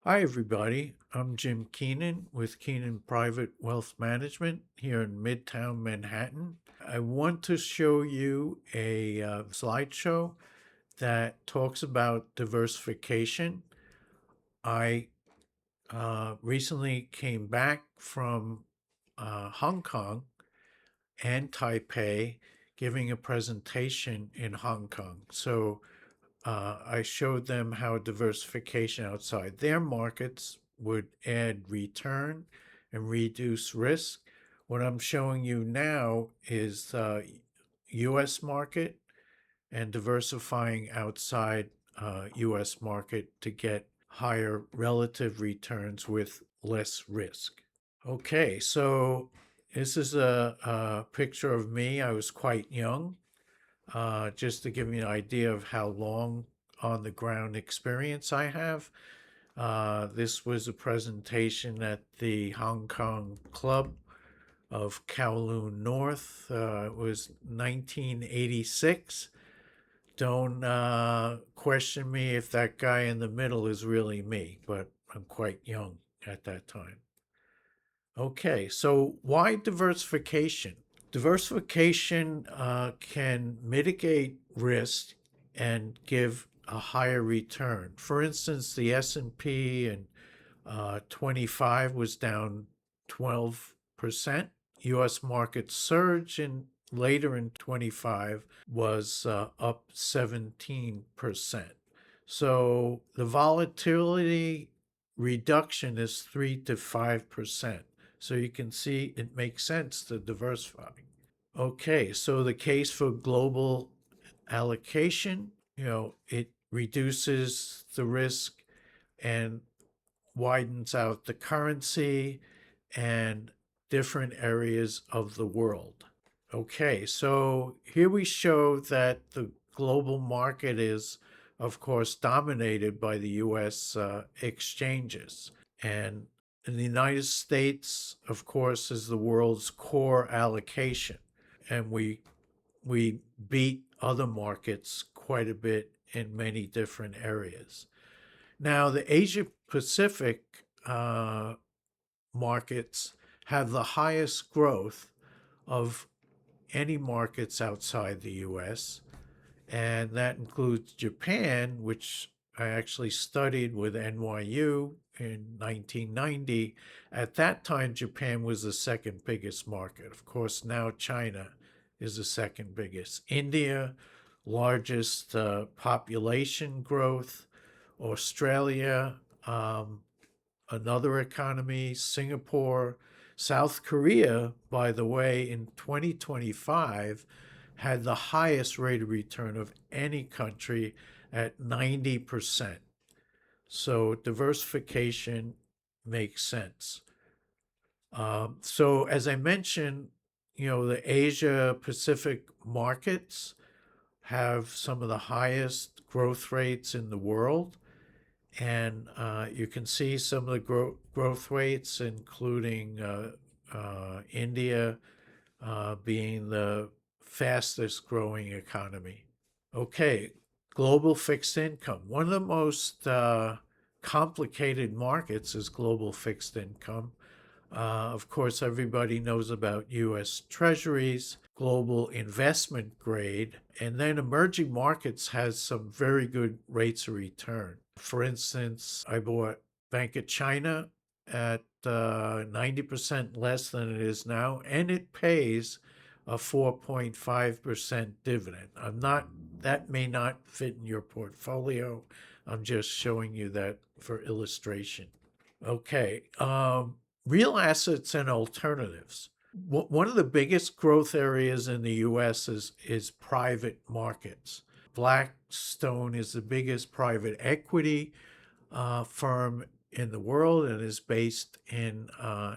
Hi, everybody. I'm Jim Keenan with Keenan Private Wealth Management here in Midtown Manhattan. I want to show you a slideshow that talks about diversification. I recently came back from Hong Kong and Taipei giving a presentation in Hong Kong. So I showed them how diversification outside their markets would add return and reduce risk. What I'm showing you now is US market and diversifying outside US market to get higher relative returns with less risk. Okay, so this is a picture of me. I was quite young, just to give you an idea of how long on the ground experience I have. This was a presentation at the Hong Kong Club of Kowloon North. It was 1986. Don't question me if that guy in the middle is really me, but I'm quite young at that time. Okay, so why diversification? Diversification can mitigate risk and give a higher return. For instance, the S&P in 25 was down 12%. U.S. market surge in later in 25 was up 17%. So the volatility reduction is 3 to 5%. So you can see it makes sense to diversify. Okay, so the case for global allocation, it reduces the risk and widens out the currency and different areas of the world. Okay, so here we show that the global market is, of course, dominated by the US exchanges. And in the United States, of course, is the world's core allocation. And we beat other markets quite a bit in many different areas. Now, the Asia Pacific markets have the highest growth of any markets outside the US, and that includes Japan, which I actually studied with NYU in 1990. At that time, Japan was the second biggest market. Of course, now China is the second biggest. India, largest population growth. Australia, another economy. Singapore, South Korea, by the way, in 2025 had the highest rate of return of any country at 90%. So diversification makes sense. So as I mentioned, the Asia Pacific markets have some of the highest growth rates in the world. And you can see some of the growth rates, including India being the fastest growing economy. Okay, global fixed income. One of the most complicated markets is global fixed income. Of course, everybody knows about US Treasuries, global investment grade, and then emerging markets has some very good rates of return. For instance, I bought Bank of China at 90% less than it is now, and it pays a 4.5% dividend. That may not fit in your portfolio. I'm just showing you that for illustration. Okay. Real assets and alternatives. One of the biggest growth areas in the US is private markets. Blackstone is the biggest private equity firm in the world and is based in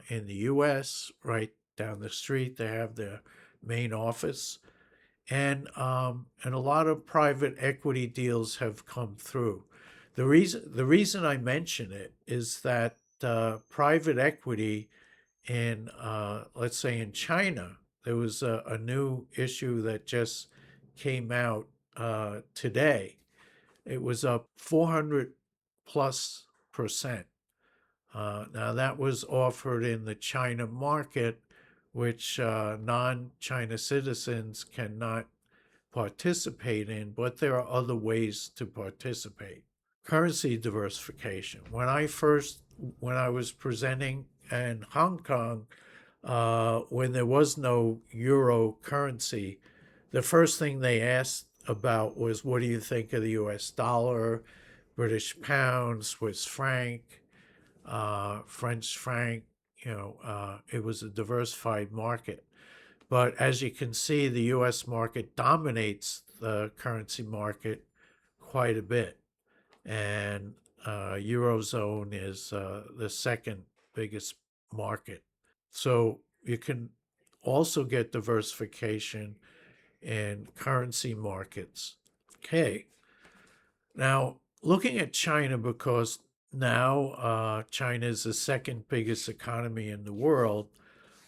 the US, right down the street. They have their main office. And a lot of private equity deals have come through. The reason I mention it is that private equity in let's say in China, there was a new issue that just came out today. It was up 400 plus percent. Now, that was offered in the China market, which non-China citizens cannot participate in, but there are other ways to participate. Currency diversification. When I was presenting in Hong Kong, when there was no euro currency, the first thing they asked about was, what do you think of the US dollar, British pound, Swiss franc, French franc? It was a diversified market. But as you can see, the US market dominates the currency market quite a bit. And Eurozone is the second biggest market. So you can also get diversification in currency markets. Okay. Now, looking at China, because now China is the second biggest economy in the world,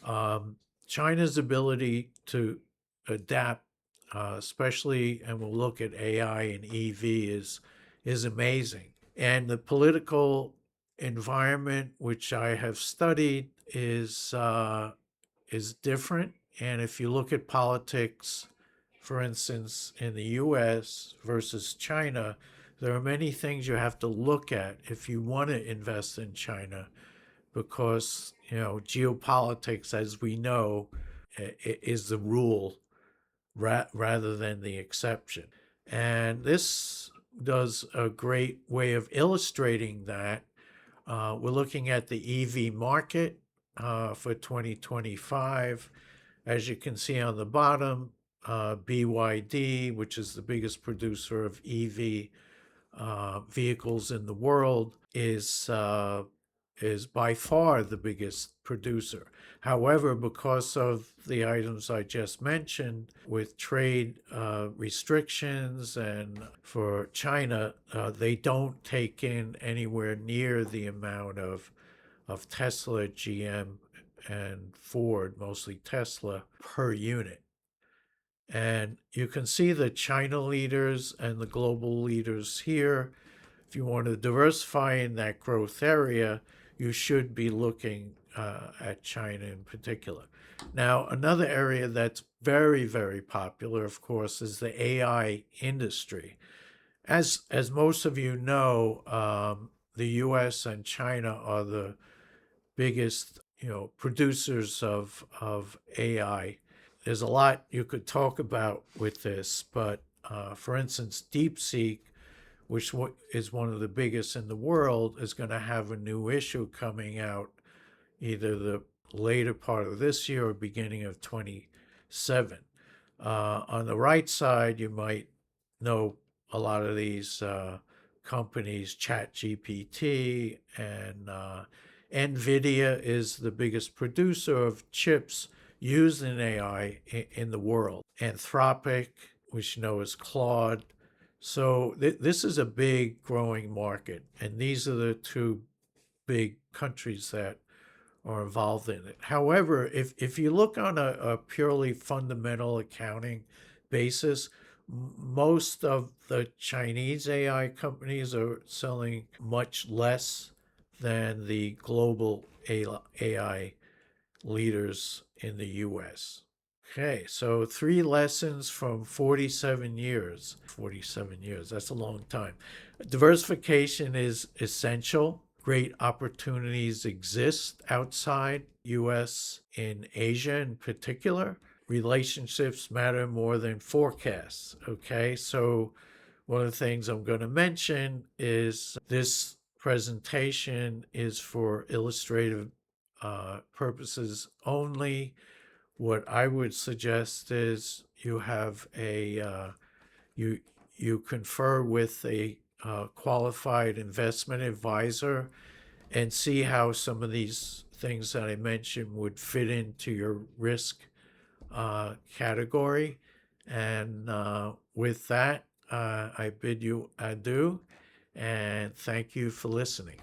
um, China's ability to adapt, especially, and we'll look at AI and EV, is amazing. And the political environment, which I have studied, is different. And if you look at politics, for instance, in the U.S. versus China, there are many things you have to look at if you want to invest in China, because geopolitics, as we know, is the rule rather than the exception. And this does a great way of illustrating that. We're looking at the EV market for 2025. As you can see on the bottom, BYD, which is the biggest producer of EV vehicles in the world, is by far the biggest producer. However, because of the items I just mentioned, with trade restrictions and for China, they don't take in anywhere near the amount of Tesla, GM, and Ford, mostly Tesla, per unit. And you can see the China leaders and the global leaders here. If you want to diversify in that growth area, you should be looking at China in particular. Now, another area that's very, very popular, of course, is the AI industry. As most of you know, the U.S. and China are the biggest, producers of AI. There's a lot you could talk about with this, but for instance, DeepSeek, which is one of the biggest in the world, is going to have a new issue coming out either the later part of this year or beginning of 27. On the right side, you might know a lot of these companies, ChatGPT, and NVIDIA is the biggest producer of chips used in AI in the world. Anthropic, which you know is Claude. So this is a big growing market, and these are the two big countries that are involved in it. However, if you look on a purely fundamental accounting basis, most of the Chinese AI companies are selling much less than the global AI leaders in the US. Okay, so 3 lessons from 47 years. 47 years, that's a long time. Diversification is essential. Great opportunities exist outside US, in Asia in particular. Relationships matter more than forecasts. Okay, so one of the things I'm going to mention is this presentation is for illustrative purposes only. What I would suggest is you have you confer with a qualified investment advisor and see how some of these things that I mentioned would fit into your risk category. And with that, I bid you adieu and thank you for listening.